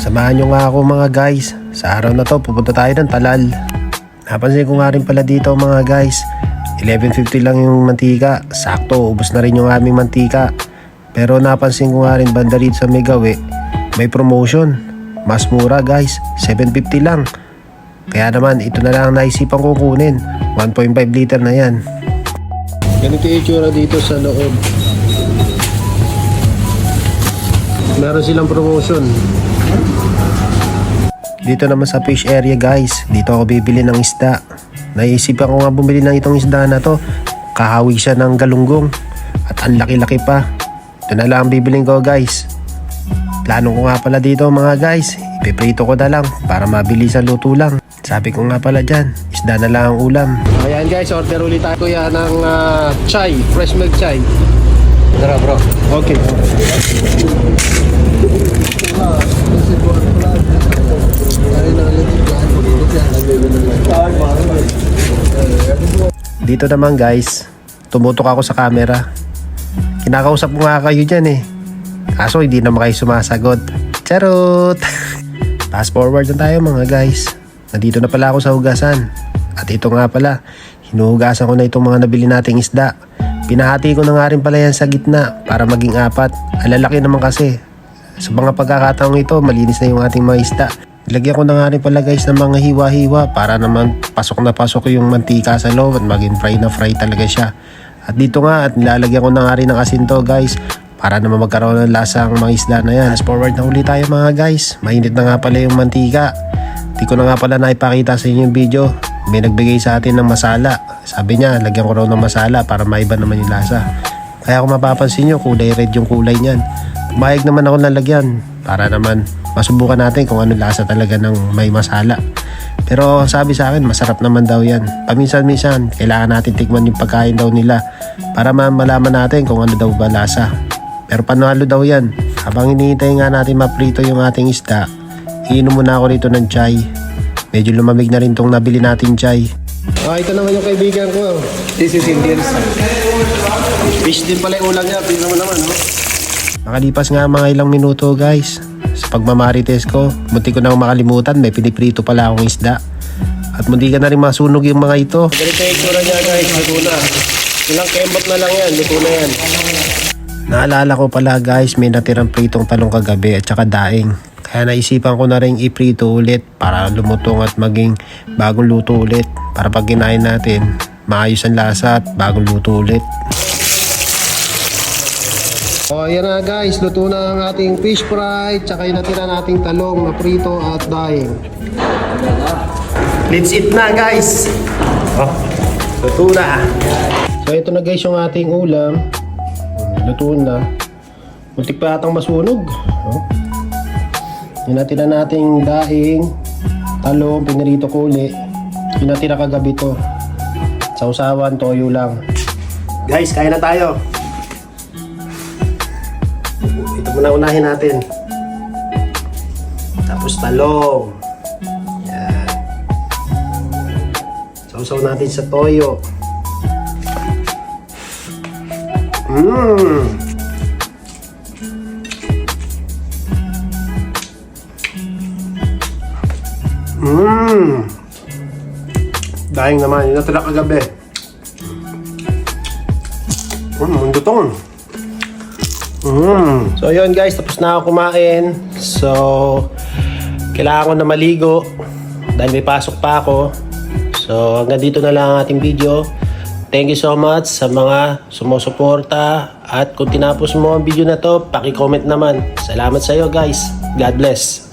Samahan nyo nga ako mga guys. Sa araw na to pupunta tayo ng Talal. Napansin ko nga rin pala dito mga guys, 11.50 lang yung mantika. Sakto, ubos na rin yung aming mantika. Pero napansin ko nga rin banda rito sa Megawe, may promotion. Mas mura guys, 7.50 lang. Kaya naman ito na lang ang naisipan ko kunin. 1.5 liter na yan. Ganito yung itsura dito sa loob. Meron silang promotion. Dito naman sa fish area guys, dito ako bibili ng isda. Naisipan ko nga bumili ng itong isda na to. Kahawi siya ng galunggong at ang laki-laki pa. Ito na lang ang bibiling ko guys. Plano ko nga pala dito mga guys, ipiprito ko na lang para mabilis ang luto lang. Sabi ko nga pala dyan, isda na lang ang ulam. Ayan guys, order ulit tayo kuya ng chai, fresh milk chai. Tara bro. Okay. Dito naman guys, tumutok ako sa camera. Kinakausap ko nga kayo dyan eh. Kaso hindi naman kayo sumasagot. Charot! Fast forward na tayo mga guys. Nandito na pala ako sa hugasan. At ito nga pala, hinuhugasan ko na itong mga nabili nating isda. Pinahati ko na nga rin pala yan sa gitna para maging 4. Alalaki naman kasi. Sa mga pagkakataong ito, malinis na yung ating mga isda. Ilagyan ko na nga rin pala guys ng mga hiwa-hiwa para naman pasok na pasok yung mantika sa loob at maging fry na fry talaga siya. At dito nga, at nilalagyan ko na nga rin ng asin to guys para naman magkaroon ng lasa ang mga isda na yan. Fast forward na ulit tayo mga guys. Mainit na nga pala yung mantika. Di ko na nga pala naipakita sa inyo yung video. May nagbigay sa atin ng masala. Sabi niya, lagyan ko raw ng masala para maiba naman yung lasa. Kaya kung mapapansin nyo, kulay red yung kulay niyan. Pumayag naman ako nalagyan para naman masubukan natin kung ano lasa talaga ng may masala. Pero sabi sa akin, masarap naman daw yan. Paminsan-minsan, kailangan natin tikman yung pagkain daw nila para malaman natin kung ano daw ba lasa. Pero panalo daw yan. Habang hinihintay nga natin maprito yung ating isda, iinom muna ako rito ng chai. Medyo lumamig na rin tong nabili nating chai. Ito naman yung kaibigan ko. This is Indian style. Fish din pala yung ulam niya. Tingnan mo naman, no? Nakalipas nga mga ilang minuto guys. Sa pagmamarites ko, munti ko na makalimutan, may piniprito pala akong isda. At munti ka na rin masunog yung mga ito. Ganito yung itsura niya guys, luto na. Ilang kembot na lang yan, luto na yan. Naalala ko pala guys, may natirang pritong talong kagabi at saka daing. Kaya naisipan ko na rin iprito ulit para lumutong at maging bagong luto ulit. Para pag kinain natin, maayos ang lasa at bagong luto ulit. So ayan na guys, luto na ang ating fish fry, tsaka yung natira nating talong na prito at daing. Let's eat na guys! Luto na! So ito na guys yung ating ulam. Luto na. Muntik pa atang masunog. Yung natira nating daing, talong, pinirito ko uli. Yung natira kagabi to. Sausawan, toyo lang. Guys, kain na tayo! Ito muna unahin natin. Tapos talong. Yan. Sausaw natin sa toyo. Daing naman, yung natira kagabi. Lutong. So yun guys, tapos na ako kumain. So kailangan ko na maligo dahil may pasok pa ako. So hanggang dito na lang ang ating video. Thank you so much sa mga sumusuporta. At kung tinapos mo ang video na to, paki-comment naman. Salamat sa iyo guys. God bless.